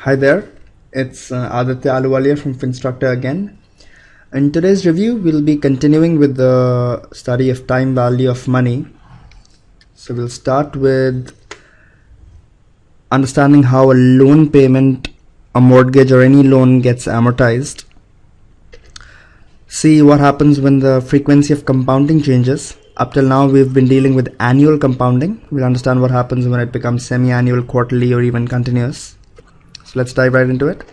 Hi there, it's Aditya Aluwalia from Finstructor again. In today's review, we'll be continuing with the study of time value of money. So we'll start with understanding how a loan payment, a mortgage or any loan gets amortized. See what happens when the frequency of compounding changes. Up till now, we've been dealing with annual compounding. We'll understand what happens when it becomes semi-annual, quarterly, or even continuous. So let's dive right into it.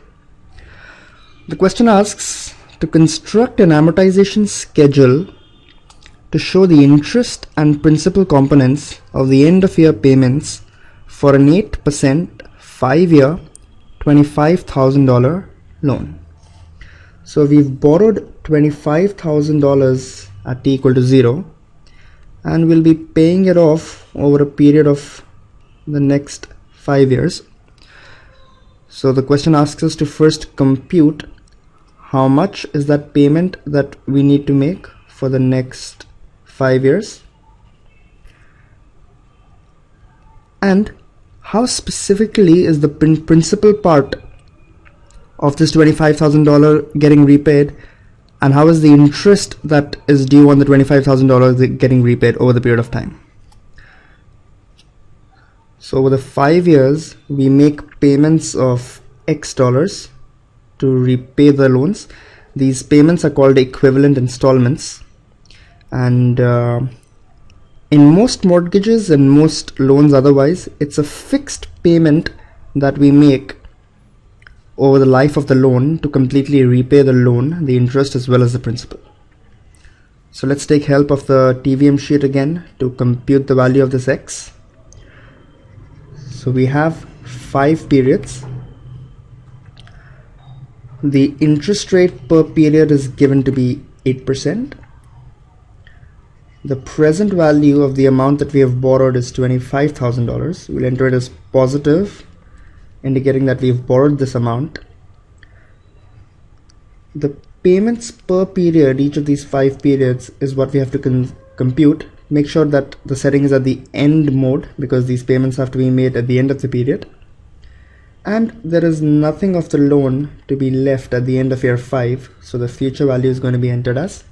The question asks to construct an amortization schedule to show the interest and principal components of the end of year payments for an 8% 5-year $25,000 loan. So we've borrowed $25,000 at t equal to 0 and we'll be paying it off over a period of the next 5 years. So the question asks us to first compute how much is that payment that we need to make for the next 5 years, and how specifically is the principal part of this $25,000 getting repaid, and how is the interest that is due on the $25,000 getting repaid over the period of time. So over the 5 years, we make payments of X dollars to repay the loans. These payments are called equivalent installments. And in most mortgages and most loans otherwise, it's a fixed payment that we make over the life of the loan to completely repay the loan, the interest as well as the principal. So let's take help of the TVM sheet again to compute the value of this X. So we have 5 periods. The interest rate per period is given to be 8%. The present value of the amount that we have borrowed is $25,000. We'll enter it as positive, indicating that we've borrowed this amount. The payments per period, each of these 5 periods, is what we have to compute. Make sure that the setting is at the end mode because these payments have to be made at the end of the period. And there is nothing of the loan to be left at the end of year 5, so the future value is going to be entered as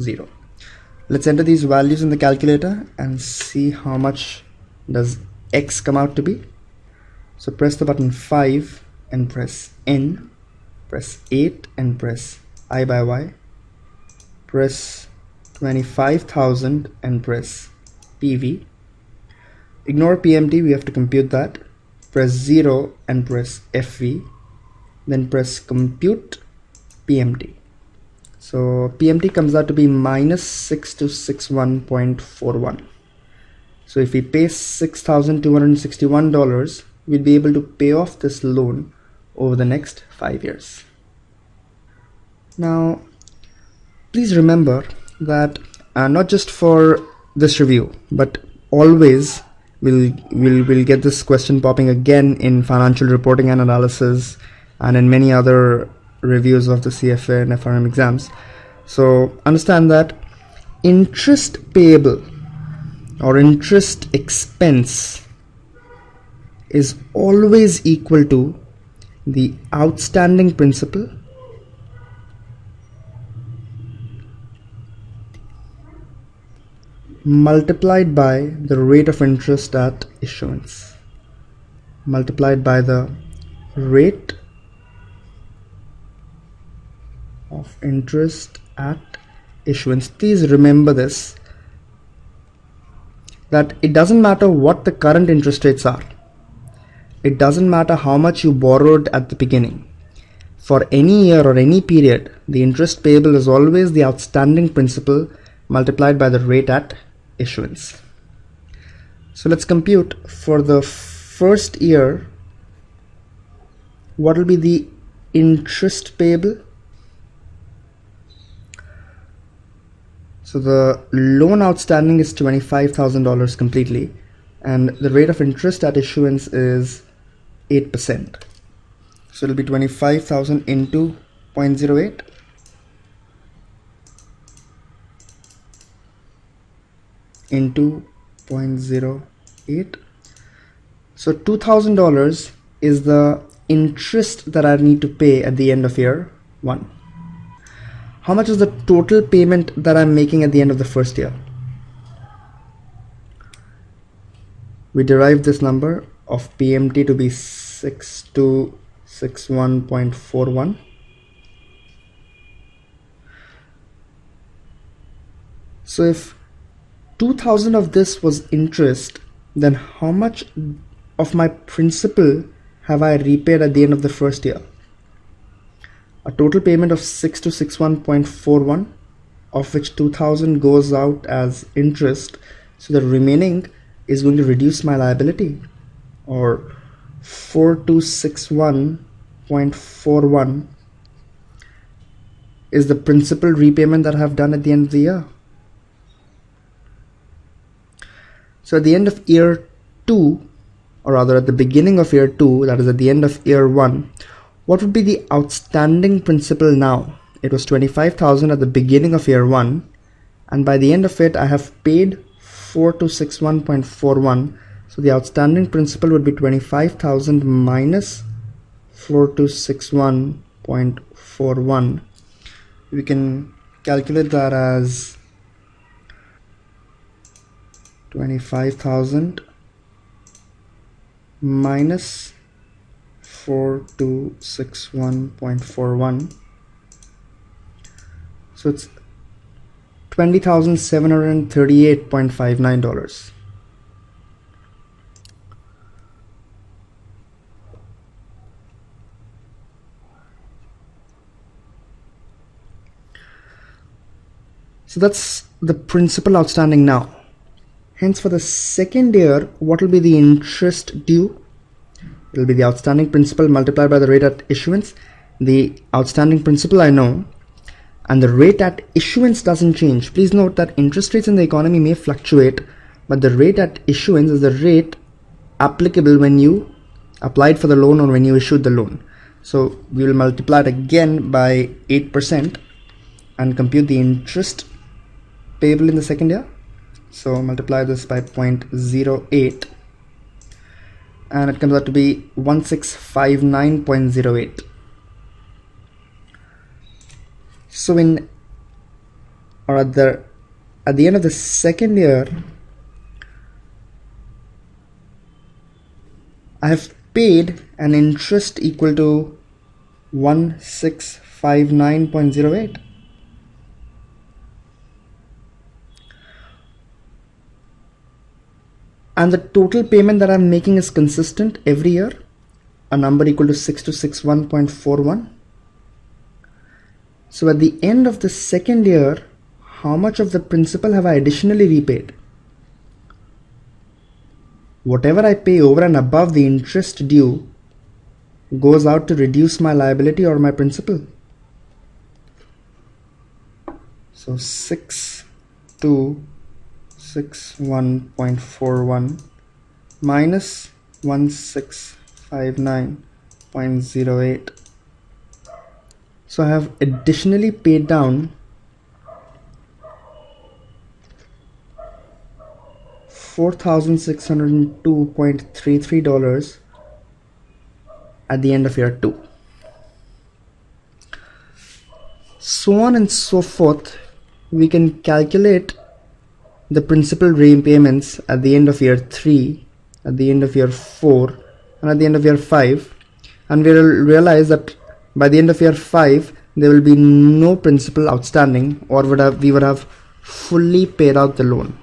0. Let's enter these values in the calculator and see how much does X come out to be. So press the button 5 and press N, press 8 and press I by Y, press 25,000 and press PV. Ignore PMT, we have to compute that. Press 0 and press FV, then press compute PMT. So PMT comes out to be minus 6261.41. So if we pay $6,261, we'll be able to pay off this loan over the next 5 years. Now, please remember that not just for this review, but always we'll get this question popping again in financial reporting and analysis and in many other reviews of the CFA and FRM exams. So understand that interest payable or interest expense is always equal to the outstanding principal multiplied by the rate of interest at issuance, multiplied by the rate of interest at issuance. Please remember this, that it doesn't matter what the current interest rates are. It doesn't matter how much you borrowed at the beginning. For any year or any period, the interest payable is always the outstanding principal multiplied by the rate at issuance. So let's compute for the first year what will be the interest payable. So the loan outstanding is $25,000 completely, and the rate of interest at issuance is 8%. So it'll be 25,000 into 0.08 into 0.08. So $2,000 is the interest that I need to pay at the end of year 1? How much is the total payment that I'm making at the end of the first year? We derived this number of PMT to be 6261.41. So if 2000 of this was interest, then how much of my principal have I repaid at the end of the first year? A total payment of 6261.41, of which 2000 goes out as interest, so the remaining is going to reduce my liability, or 4261.41 is the principal repayment that I have done at the end of the year. So at the end of year 2, or rather at the beginning of year 2, that is at the end of year 1, what would be the outstanding principal now? It was 25,000 at the beginning of year 1, and by the end of it I have paid 4261.41. So the outstanding principal would be 25,000 minus 4261.41. We can calculate that as 25,000 minus 4261.41. So it's $20,738.59. So that's the principal outstanding now. Hence, for the second year, what will be the interest due? It will be the outstanding principal multiplied by the rate at issuance. The outstanding principal I know, and the rate at issuance doesn't change. Please note that interest rates in the economy may fluctuate, but the rate at issuance is the rate applicable when you applied for the loan or when you issued the loan. So we will multiply it again by 8% and compute the interest payable in the second year. So multiply this by 0.08 and it comes out to be 1659.08. So at the end of the second year, I have paid an interest equal to 1659.08. And the total payment that I'm making is consistent every year, a number equal to 6261.41. So at the end of the second year, how much of the principal have I additionally repaid? Whatever I pay over and above the interest due goes out to reduce my liability or my principal. So 6261.41 minus 1659.08. So I have additionally paid down $4,602.33 at the end of year 2. So on and so forth, we can calculate the principal repayments at the end of year 3, at the end of year 4, and at the end of year 5, and we will realize that by the end of year 5 there will be no principal outstanding, or we would have fully paid out the loan.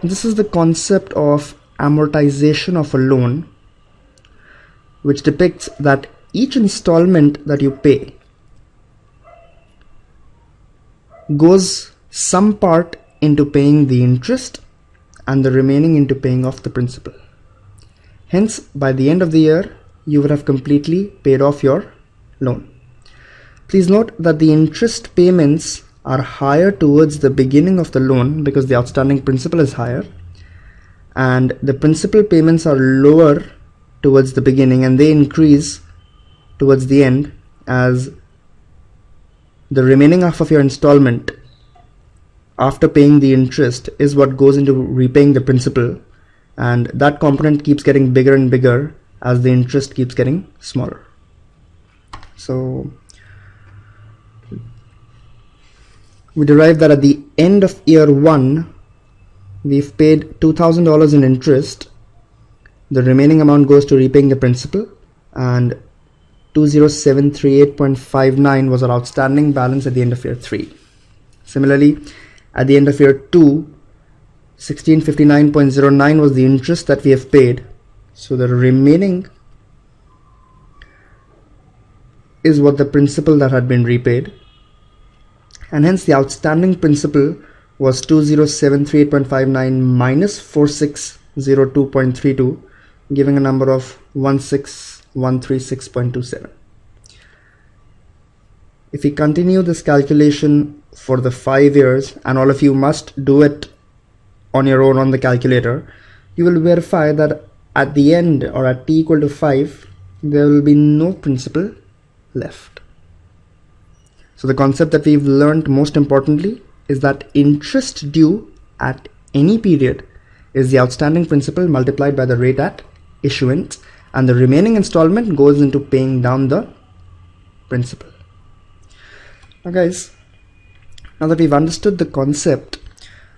This is the concept of amortization of a loan, which depicts that each installment that you pay goes some part into paying the interest and the remaining into paying off the principal. Hence, by the end of the year, you would have completely paid off your loan. Please note that the interest payments are higher towards the beginning of the loan because the outstanding principal is higher, and the principal payments are lower towards the beginning and they increase towards the end as the remaining half of your installment after paying the interest is what goes into repaying the principal, and that component keeps getting bigger and bigger as the interest keeps getting smaller. So we derive that at the end of year 1, we've paid $2,000 in interest. The remaining amount goes to repaying the principal, and 20738.59 was our outstanding balance at the end of year 3. Similarly, at the end of year 2, 1659.09 was the interest that we have paid. So the remaining is what the principal that had been repaid, and hence the outstanding principal was 2073.59 minus 4602.32, giving a number of 16136.27. If we continue this calculation for the 5 years, and all of you must do it on your own on the calculator, you will verify that at the end, or at t equal to 5, there will be no principal left. So the concept that we've learned most importantly is that interest due at any period is the outstanding principal multiplied by the rate at issuance, and the remaining installment goes into paying down the principal. Now guys, now that we've understood the concept,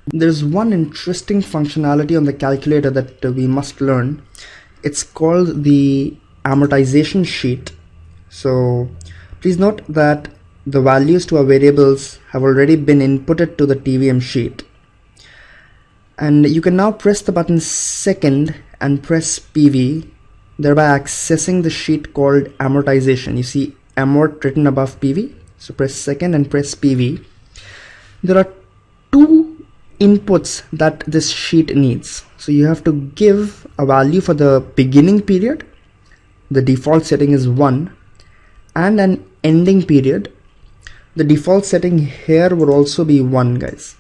there's one interesting functionality on the calculator that we must learn. It's called the amortization sheet. So please note that the values to our variables have already been inputted to the TVM sheet, and you can now press the button second and press PV, thereby accessing the sheet called amortization. You see amort written above PV, so press second and press PV. There are two inputs that this sheet needs. So you have to give a value for the beginning period, the default setting is 1, and an ending period. The default setting here would also be 1, guys.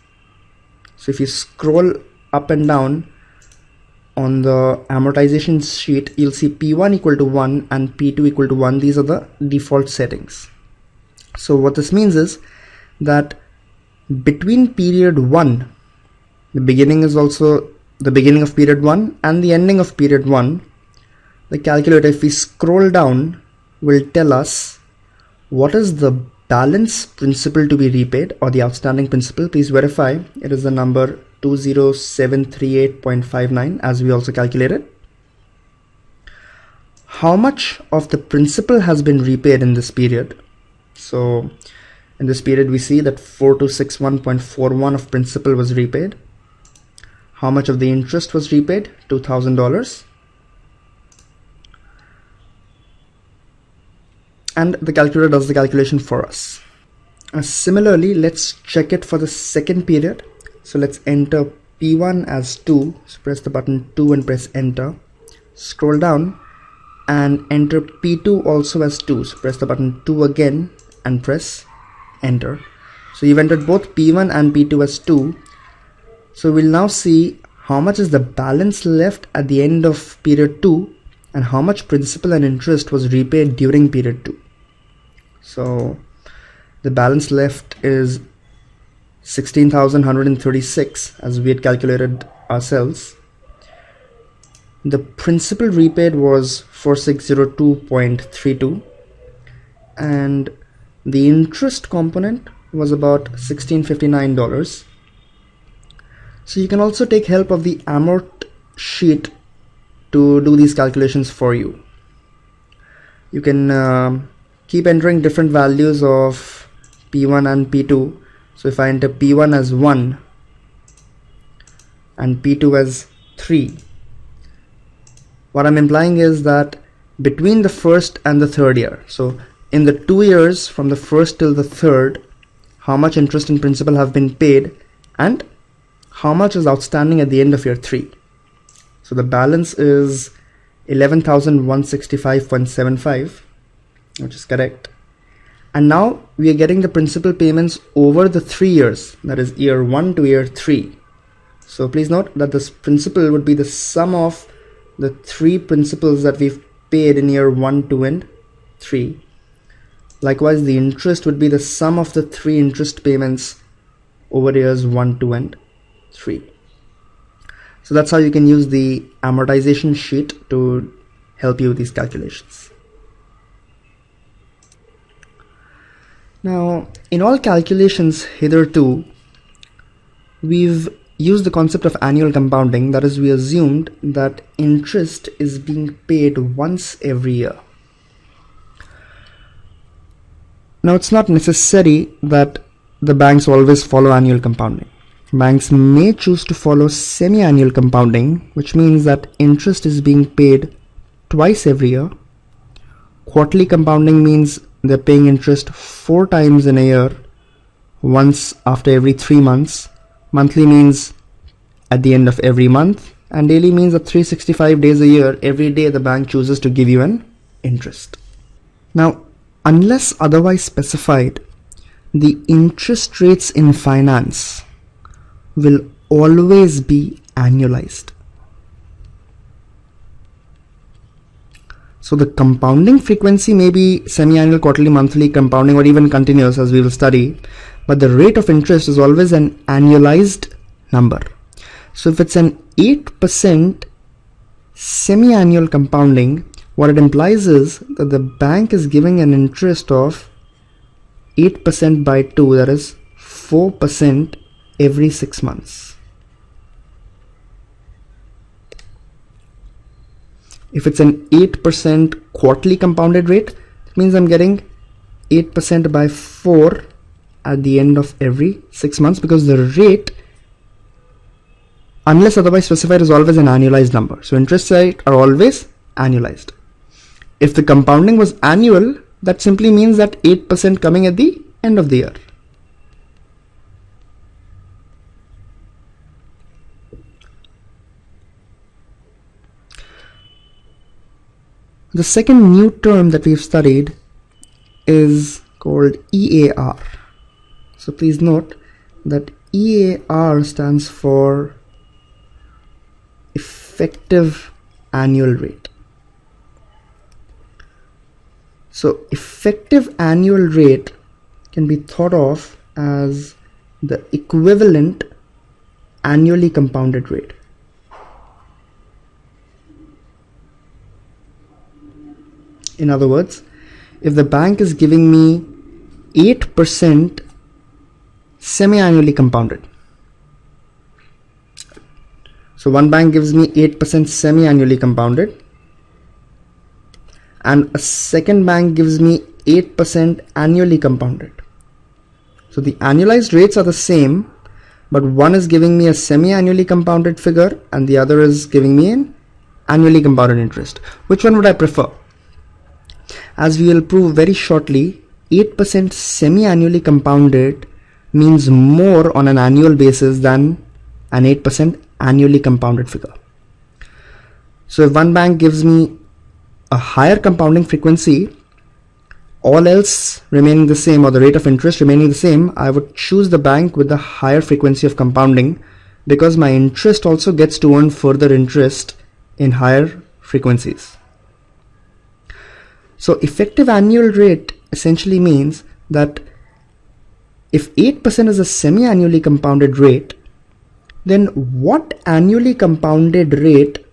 So if you scroll up and down on the amortization sheet, you'll see P1 equal to 1 and P2 equal to 1. These are the default settings. So what this means is that between period 1, the beginning is also the beginning of period 1 and the ending of period 1, the calculator, if we scroll down, will tell us what is the balance principal to be repaid, or the outstanding principal. Please verify it is the number 20738.59 as we also calculated. How much of the principal has been repaid in this period? So in this period we see that 4261.41 of principal was repaid. How much of the interest was repaid? $2,000. And the calculator does the calculation for us. Similarly, let's check it for the second period. So let's enter P1 as 2. So press the button 2 and press enter. Scroll down and enter P2 also as 2. So press the button 2 again and press enter. So you've entered both P1 and P2 as 2. So we'll now see how much is the balance left at the end of period 2 and how much principal and interest was repaid during period 2. So the balance left is 16,136 as we had calculated ourselves. The principal repaid was 4602.32 and the interest component was about $1659. So you can also take help of the amort sheet to do these calculations for you. You can keep entering different values of P1 and P2. So if I enter P1 as 1 and P2 as 3, what I'm implying is that between the first and the third year, so in the 2 years from the first till the third, how much interest and principal have been paid and how much is outstanding at the end of year 3. So the balance is 11,165.75, which is correct. And now we are getting the principal payments over the 3 years, that is year 1 to year 3. So please note that this principal would be the sum of the 3 principals that we've paid in year 1, 2 and 3. Likewise, the interest would be the sum of the 3 interest payments over years 1, 2 and 3. So that's how you can use the amortization sheet to help you with these calculations. Now, in all calculations hitherto, we've used the concept of annual compounding. That is, we assumed that interest is being paid once every year. Now, it's not necessary that the banks always follow annual compounding. Banks may choose to follow semi-annual compounding, which means that interest is being paid twice every year. Quarterly compounding means they're paying interest 4 times in a year, once after every 3 months. Monthly means at the end of every month, and daily means that 365 days a year, every day the bank chooses to give you an interest. Now, unless otherwise specified, the interest rates in finance will always be annualized. So the compounding frequency may be semi-annual, quarterly, monthly, compounding, or even continuous, as we will study, but the rate of interest is always an annualized number. So if it's an 8% semi-annual compounding, what it implies is that the bank is giving an interest of 8% by 2, that is 4% every 6 months. If it's an 8% quarterly compounded rate, it means I'm getting 8% by 4 at the end of every 6 months, because the rate, unless otherwise specified, is always an annualized number. So interest rates are always annualized. If the compounding was annual, that simply means that 8% coming at the end of the year. The second new term that we've studied is called EAR. So please note that EAR stands for effective annual rate. So effective annual rate can be thought of as the equivalent annually compounded rate. In other words, if the bank is giving me 8% semi-annually compounded, so one bank gives me 8% semi-annually compounded, and a second bank gives me 8% annually compounded. So the annualized rates are the same, but one is giving me a semi-annually compounded figure and the other is giving me an annually compounded interest. Which one would I prefer? As we will prove very shortly, 8% semi-annually compounded means more on an annual basis than an 8% annually compounded figure. So if one bank gives me a higher compounding frequency, all else remaining the same, or the rate of interest remaining the same, I would choose the bank with the higher frequency of compounding, because my interest also gets to earn further interest in higher frequencies. So effective annual rate essentially means that if 8% is a semi-annually compounded rate, then what annually compounded rate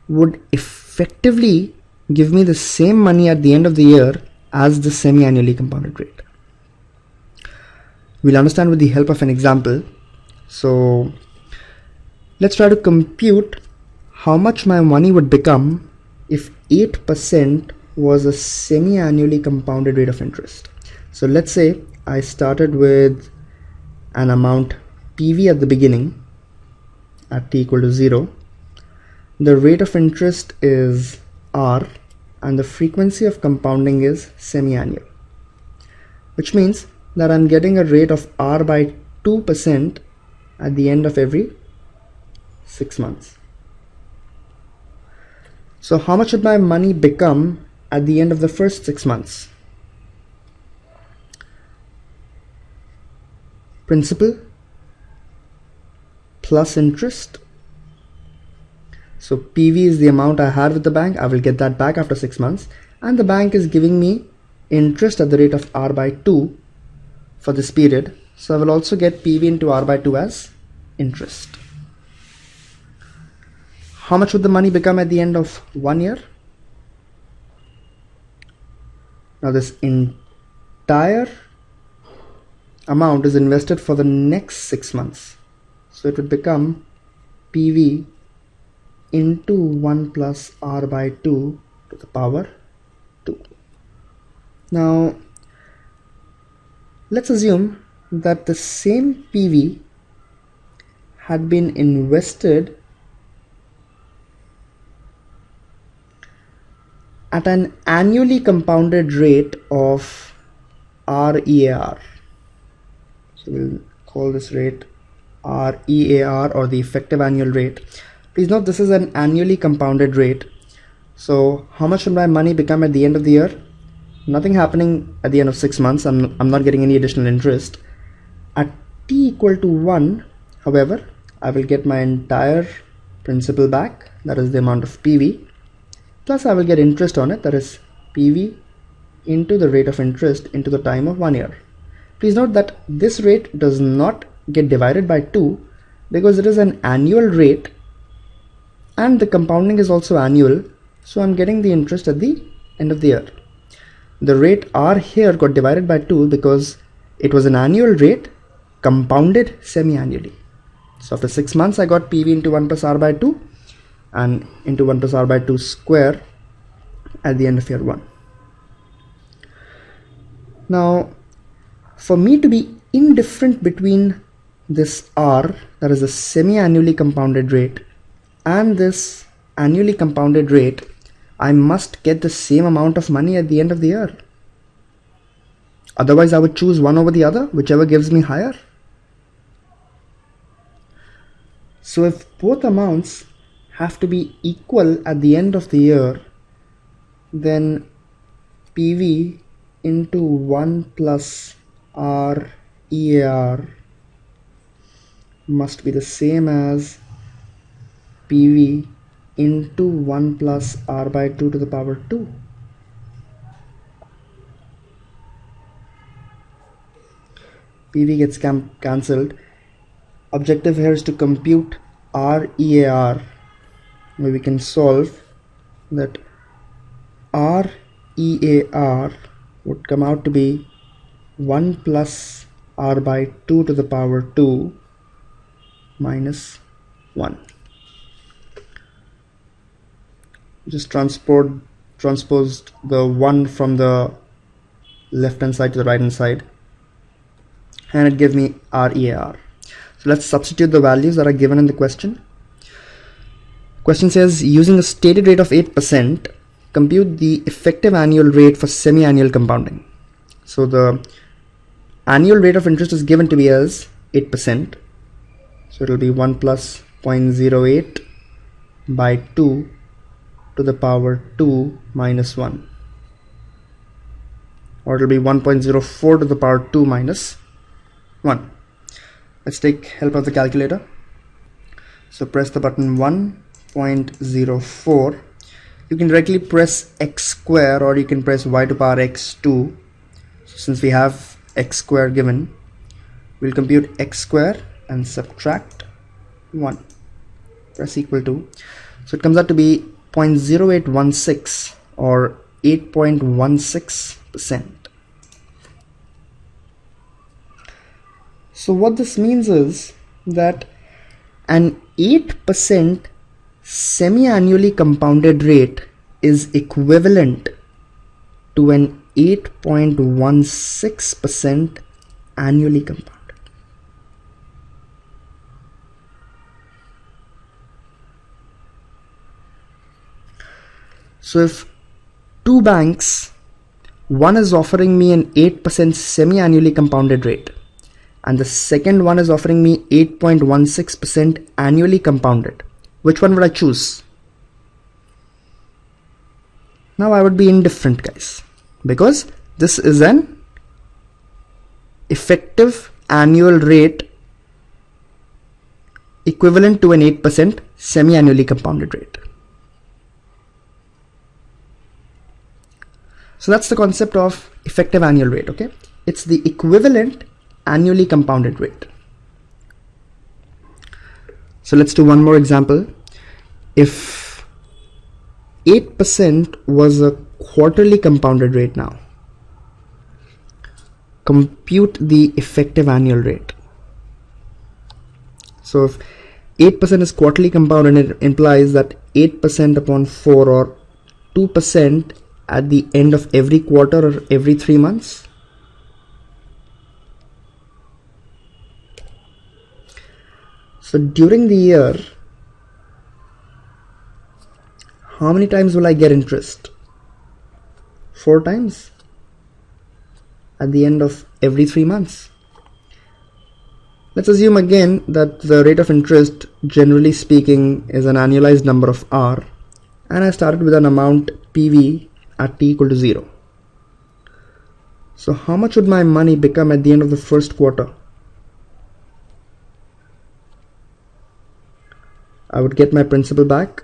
would effectively give me the same money at the end of the year as the semi-annually compounded rate? We'll understand with the help of an example. So let's try to compute how much my money would become if 8% was a semi-annually compounded rate of interest. So let's say I started with an amount PV at the beginning at t equal to 0. The rate of interest is R and the frequency of compounding is semi-annual, which means that I'm getting a rate of R by 2% at the end of every 6 months. So how much would my money become at the end of the first 6 months? Principal plus interest. So PV is the amount I had with the bank. I will get that back after 6 months, and the bank is giving me interest at the rate of R by 2 for this period. So I will also get PV into R by 2 as interest. How much would the money become at the end of 1 year? Now this entire amount is invested for the next 6 months. So it would become PV into 1 plus R by 2 to the power 2. Now let's assume that the same PV had been invested at an annually compounded rate of REAR. So we'll call this rate REAR, or the effective annual rate. Please note this is an annually compounded rate. So how much will my money become at the end of the year? Nothing happening at the end of 6 months. I'm not getting any additional interest. At t equal to 1, however, I will get my entire principal back, that is the amount of PV, plus I will get interest on it, that is PV into the rate of interest into the time of 1 year. Please note that this rate does not get divided by 2 because it is an annual rate and the compounding is also annual, so I'm getting the interest at the end of the year. The rate R here got divided by 2 because it was an annual rate compounded semi-annually. So after 6 months I got PV into 1 plus R by 2 and into 1 plus R by 2 square at the end of year 1. Now for me to be indifferent between this R, that is the semi-annually compounded rate, and this annually compounded rate, I must get the same amount of money at the end of the year. Otherwise I would choose one over the other, whichever gives me higher. So if both amounts have to be equal at the end of the year, then PV into 1 plus REAR must be the same as PV into 1 plus R by 2 to the power 2. PV gets cancelled. Objective here is to compute REAR, where we can solve that REAR would come out to be 1 plus R by 2 to the power 2 minus 1. Just transposed the 1 from the left hand side to the right hand side, and it gives me REAR. So let's substitute the values that are given in the question. Question says, using a stated rate of 8%, compute the effective annual rate for semi-annual compounding. So the annual rate of interest is given to me as 8%. So it will be 1 plus 0.08 by 2 to the power 2 minus 1. Or it will be 1.04 to the power 2 minus 1. Let's take help of the calculator. So press the button 1.04. You can directly press x square, or you can press y to power x2. So since we have x square given, we'll compute x square and subtract 1. Press equal to. So it comes out to be 0.0816 or 8.16%. So what this means is that an 8% semi-annually compounded rate is equivalent to an 8.16% annually compounded. So if two banks, one is offering me an 8% semi-annually compounded rate and the second one is offering me 8.16% annually compounded, which one would I choose? Now I would be indifferent, guys, because this is an effective annual rate equivalent to an 8% semi-annually compounded rate. So that's the concept of effective annual rate, okay? It's the equivalent annually compounded rate. So let's do one more example. If 8% was a quarterly compounded rate now, compute the effective annual rate. So if 8% is quarterly compound, it implies that 8% upon 4 or 2% at the end of every quarter or every 3 months. So during the year, how many times will I get interest? 4 times at the end of every 3 months. Let's assume again that the rate of interest, generally speaking, is an annualized number of R, and I started with an amount PV at t equal to 0. So how much would my money become at the end of the first quarter? I would get my principal back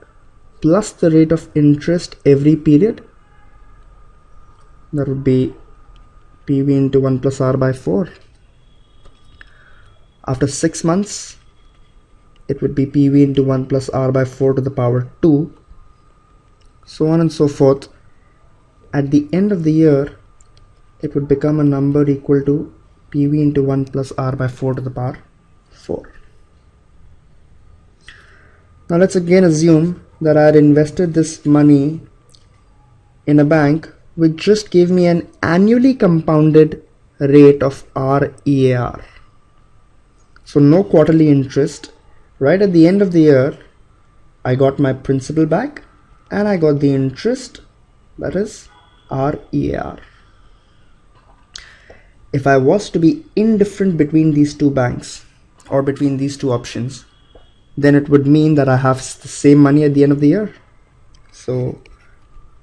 plus the rate of interest every period. That would be PV into 1 plus R by 4. After 6 months, it would be PV into 1 plus R by 4 to the power 2, so on and so forth. At the end of the year, it would become a number equal to PV into 1 plus R by 4 to the power 4. Now let's again assume that I had invested this money in a bank which just gave me an annually compounded rate of REAR. So no quarterly interest. Right at the end of the year, I got my principal back and I got the interest, that is REAR. If I was to be indifferent between these two banks or between these two options, then it would mean that I have the same money at the end of the year. So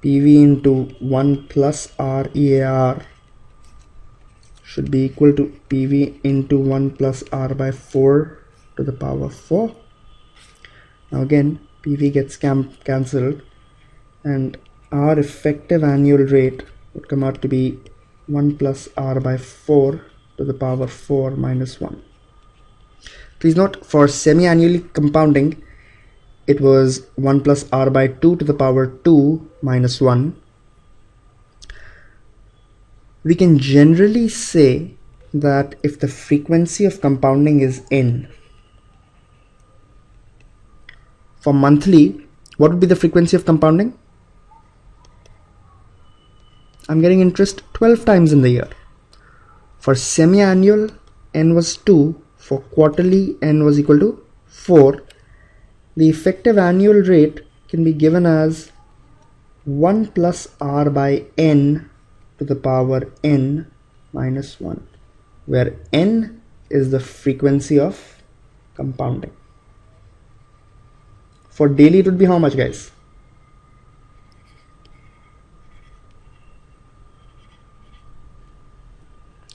PV into 1 plus REAR should be equal to PV into 1 plus R by 4 to the power 4. Now again, PV gets cancelled and our effective annual rate would come out to be 1 plus R by 4 to the power 4 minus 1. Please note, for semi-annually compounding, it was 1 plus R by 2 to the power 2 minus 1. We can generally say that if the frequency of compounding is n, for monthly, what would be the frequency of compounding? I'm getting interest 12 times in the year. For semi-annual, n was 2. For quarterly, n was equal to 4. The effective annual rate can be given as 1 plus R by n to the power n minus 1, where n is the frequency of compounding. For daily, it would be how much, guys?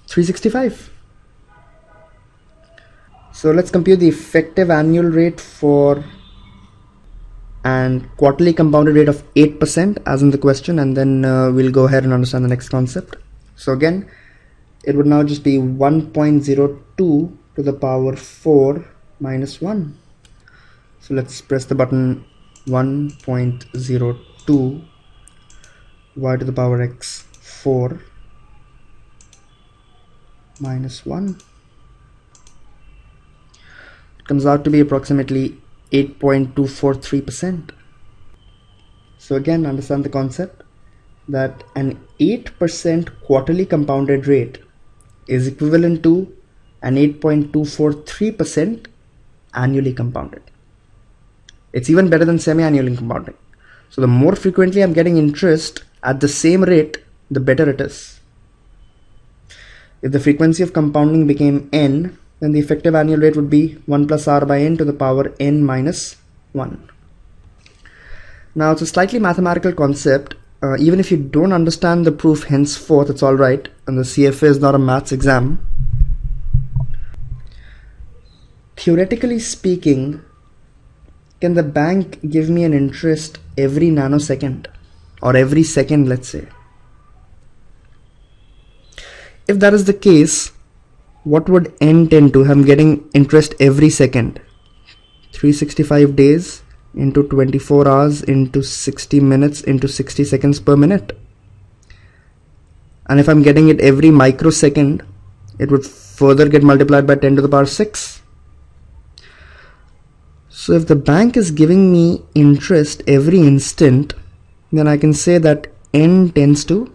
$365. So let's compute the effective annual rate for and quarterly compounded rate of 8% as in the question, and then we'll go ahead and understand the next concept. So again, it would now just be 1.02 to the power 4 minus 1. So let's press the button. 1.02 y to the power x 4 minus 1. It comes out to be approximately 8.243%. So again, understand the concept that an 8% quarterly compounded rate is equivalent to an 8.243% annually compounded. It's even better than semi-annually compounding. So the more frequently I'm getting interest at the same rate, the better it is. If the frequency of compounding became n, then the effective annual rate would be 1 plus R by n to the power n minus 1. Now it's a slightly mathematical concept. Even if you don't understand the proof henceforth, it's alright, and the CFA is not a maths exam. Theoretically speaking, can the bank give me an interest every nanosecond or every second, let's say? If that is the case, what would n tend to? I'm getting interest every second. 365 days into 24 hours into 60 minutes into 60 seconds per minute. And if I'm getting it every microsecond, it would further get multiplied by 10 to the power 6. So if the bank is giving me interest every instant, then I can say that n tends to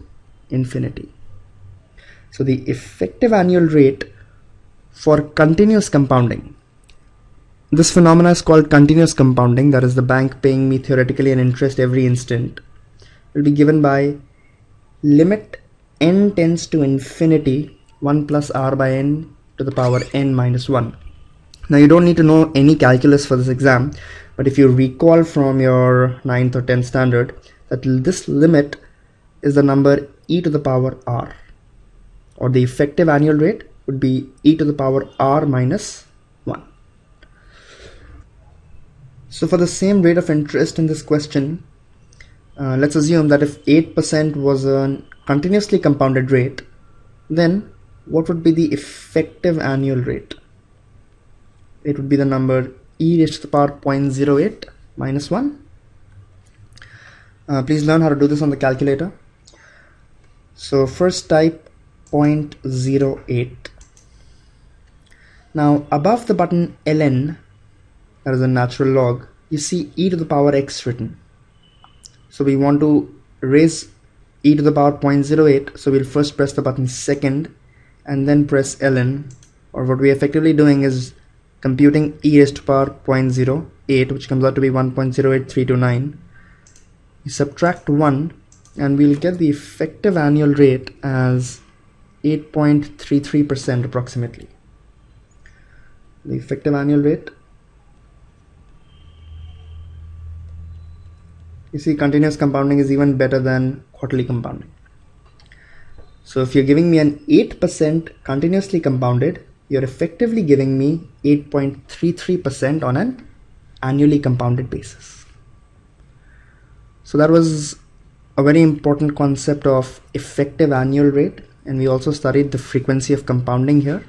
infinity. So the effective annual rate for continuous compounding, this phenomena is called continuous compounding, that is the bank paying me theoretically an interest every instant, will be given by limit n tends to infinity 1 plus r by n to the power n minus 1. Now you don't need to know any calculus for this exam, but if you recall from your 9th or 10th standard that this limit is the number e to the power r, or the effective annual rate would be e to the power r minus 1. So for the same rate of interest in this question, let's assume that if 8% was a continuously compounded rate, then what would be the effective annual rate? It would be the number e raised to the power 0.08 minus 1. Please learn how to do this on the calculator. So first type 0.08. Now above the button ln, that is a natural log, you see e to the power x written. So we want to raise e to the power 0.08, so we'll first press the button second and then press ln, or what we're effectively doing is computing e raised to power 0.08, which comes out to be 1.08329. We subtract 1 and we'll get the effective annual rate as 8.33% approximately. The effective annual rate, you see, continuous compounding is even better than quarterly compounding. So if you're giving me an 8% continuously compounded, you're effectively giving me 8.33% on an annually compounded basis. So that was a very important concept of effective annual rate, and we also studied the frequency of compounding here.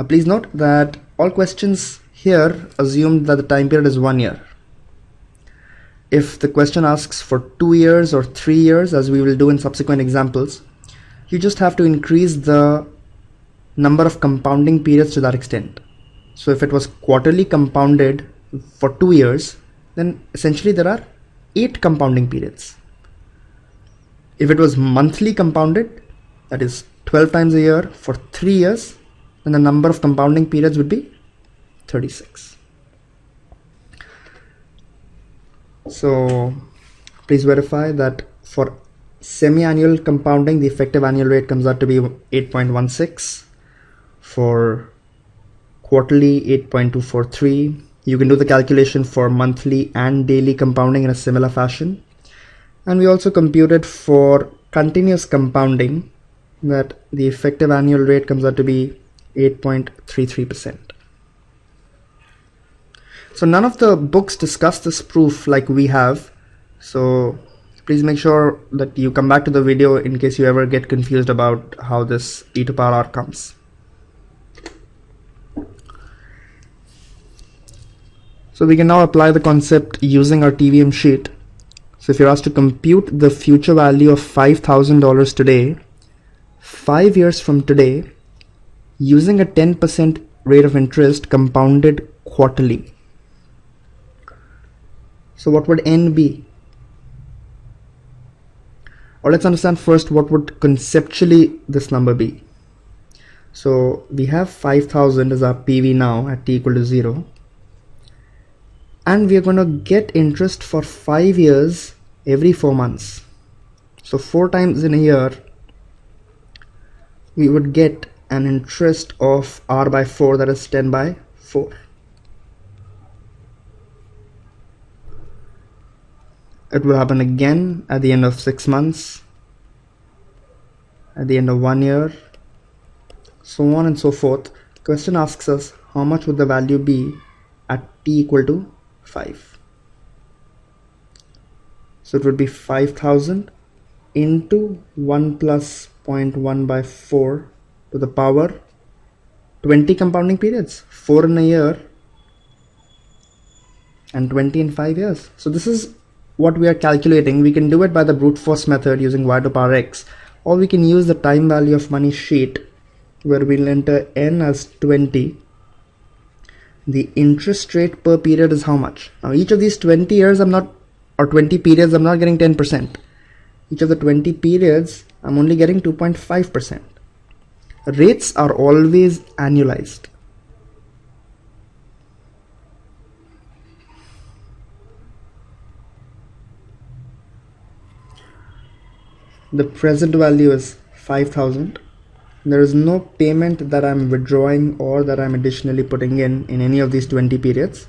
Please note that all questions here assumed that the time period is 1 year. If the question asks for 2 years or 3 years, as we will do in subsequent examples, you just have to increase the number of compounding periods to that extent. So if it was quarterly compounded for 2 years, then essentially there are 8 compounding periods. If it was monthly compounded, that is 12 times a year for 3 years, then the number of compounding periods would be 36. So please verify that for semi-annual compounding, the effective annual rate comes out to be 8.16. For quarterly, 8.243. You can do the calculation for monthly and daily compounding in a similar fashion. And we also computed for continuous compounding that the effective annual rate comes out to be 8.33%. So none of the books discuss this proof like we have. So please make sure that you come back to the video in case you ever get confused about how this e to power r comes. So we can now apply the concept using our TVM sheet. So if you're asked to compute the future value of $5,000 today, 5 years from today, using a 10% rate of interest compounded quarterly. So what would n be? Or let's understand first what would conceptually this number be. So we have 5,000 as our PV now at t equal to 0. And we are going to get interest for 5 years every 4 months. So 4 times in a year, we would get an interest of r by 4, that is 10 by 4. It will happen again at the end of 6 months, at the end of 1 year, so on and so forth. The question asks us how much would the value be at t equal to 5. So it would be 5,000 into 1 plus 0.1 by 4 to the power 20 compounding periods, 4 in a year and 20 in 5 years. So this is what we are calculating. We can do it by the brute force method using y to power x, or we can use the time value of money sheet where we'll enter n as 20. The interest rate per period is how much? Now each of these 20 years I'm not, or 20 periods, I'm not getting 10%. Each of the 20 periods I'm only getting 2.5%. Rates are always annualized. The present value is 5,000. There is no payment that I'm withdrawing or that I'm additionally putting in any of these 20 periods.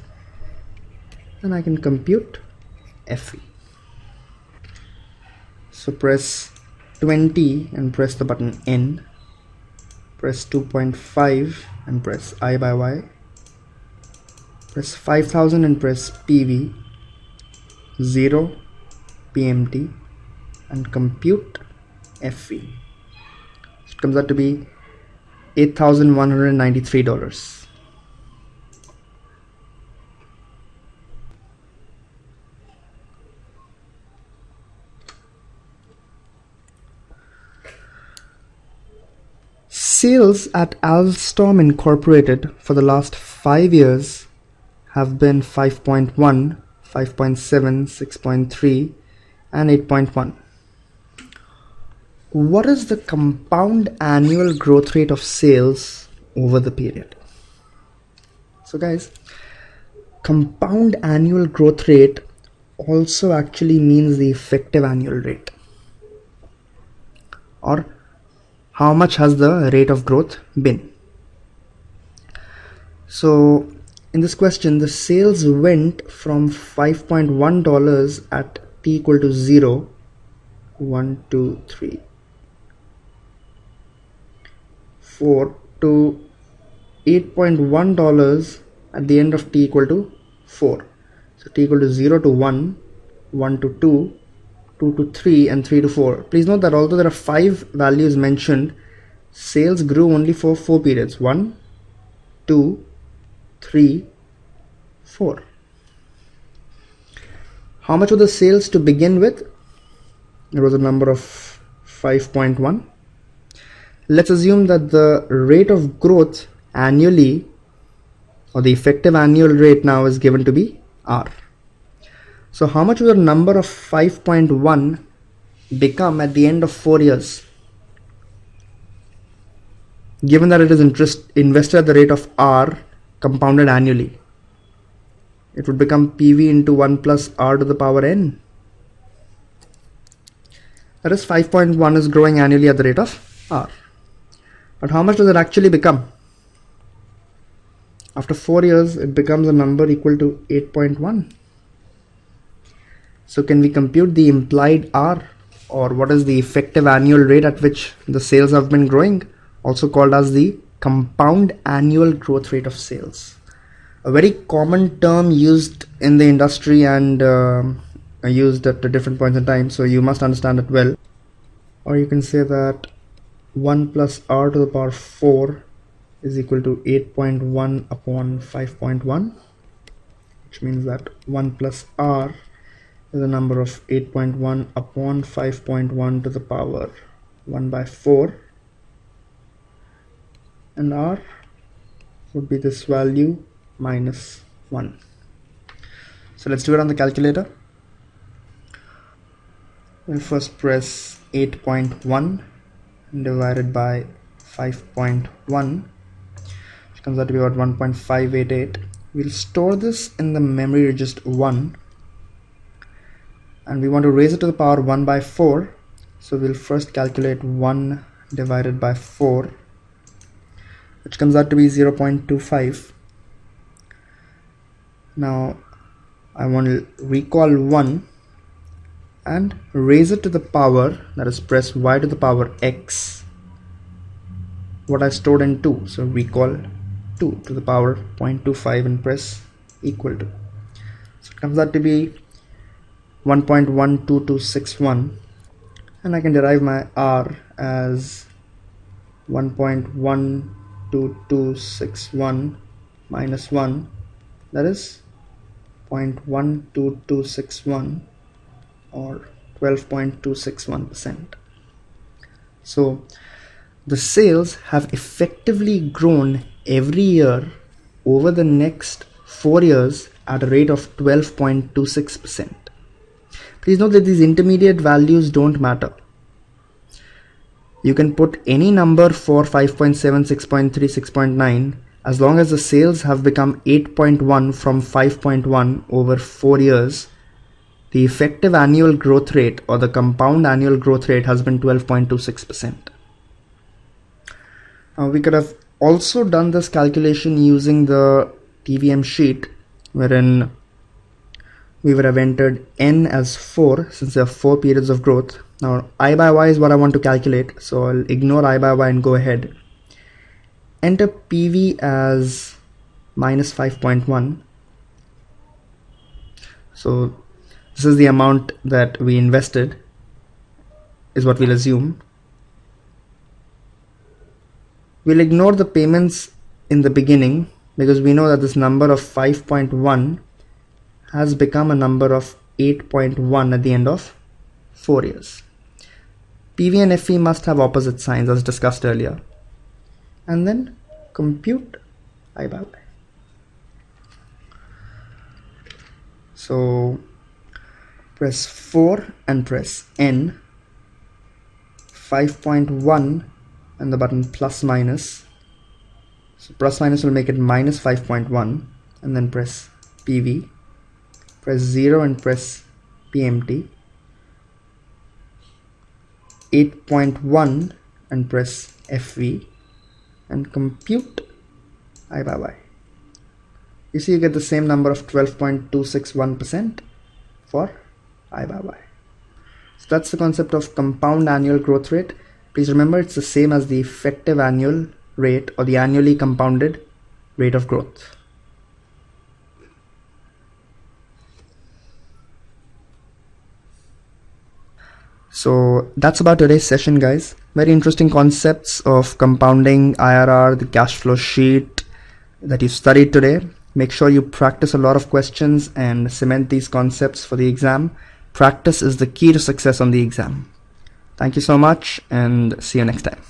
And I can compute FE. So press 20 and press the button N. Press 2.5 and press I by Y. Press 5,000 and press PV. 0 PMT and compute FE. It comes out to be $8,193. Sales at Alstom Incorporated for the last 5 years have been 5.1, 5.7, 6.3 and 8.1. What is the compound annual growth rate of sales over the period? So guys, compound annual growth rate also actually means the effective annual rate, or how much has the rate of growth been. So in this question, the sales went from $5.1 at t equal to 0, 1, 2, 3, 4 to $8.1 at the end of t equal to 4. So t equal to 0 to 1, 1 to 2, 2 to 3 and 3 to 4. Please note that although there are 5 values mentioned, sales grew only for 4 periods. 1, 2, 3, 4. How much were the sales to begin with? It was a number of 5.1. Let's assume that the rate of growth annually, or the effective annual rate now, is given to be R. So how much will the number of 5.1 become at the end of 4 years? Given that it is invested at the rate of R compounded annually, it would become PV into 1 plus R to the power N. That is 5.1 is growing annually at the rate of R. But how much does it actually become? After 4 years, it becomes a number equal to 8.1. So can we compute the implied R, or what is the effective annual rate at which the sales have been growing, also called as the compound annual growth rate of sales. A very common term used in the industry and used at different points in time, so you must understand it well. Or you can say that 1 plus R to the power 4 is equal to 8.1 upon 5.1, which means that 1 plus R is a number of 8.1 upon 5.1 to the power 1 by 4, and R would be this value minus 1. So let's do it on the calculator. We'll first press 8.1 divided by 5.1, which comes out to be about 1.588. We'll store this in the memory register 1, and we want to raise it to the power 1 by 4. So we'll first calculate 1 divided by 4, which comes out to be 0.25. Now I want to recall 1 and raise it to the power, that is press y to the power x, what I stored in 2. So recall 2 to the power 0.25 and press equal to. So it comes out to be 1.12261, and I can derive my R as 1.12261 minus 1, that is 0.12261, or 12.261%. So the sales have effectively grown every year over the next 4 years at a rate of 12.26%. Please note that these intermediate values don't matter. You can put any number for 5.7, 6.3, 6.9 as long as the sales have become 8.1 from 5.1 over 4 years. The effective annual growth rate or the compound annual growth rate has been 12.26%. We could have also done this calculation using the TVM sheet, wherein we would have entered N as 4 since there are 4 periods of growth. Now I by Y is what I want to calculate, so I'll ignore I by Y and go ahead. Enter PV as minus 5.1. So this is the amount that we invested, is what we'll assume. We'll ignore the payments in the beginning because we know that this number of 5.1 has become a number of 8.1 at the end of 4 years. PV and FE must have opposite signs as discussed earlier. And then compute I by Y. So press 4 and press N, 5.1 and the button plus minus. So plus minus will make it minus 5.1, and then press PV, press 0 and press PMT, 8.1 and press FV and compute I by Y. You see you get the same number of 12.261% for I by Y. So that's the concept of compound annual growth rate. Please remember it's the same as the effective annual rate or the annually compounded rate of growth. So that's about today's session, guys. Very interesting concepts of compounding, IRR, the cash flow sheet that you studied today. Make sure you practice a lot of questions and cement these concepts for the exam. Practice is the key to success on the exam. Thank you so much and see you next time.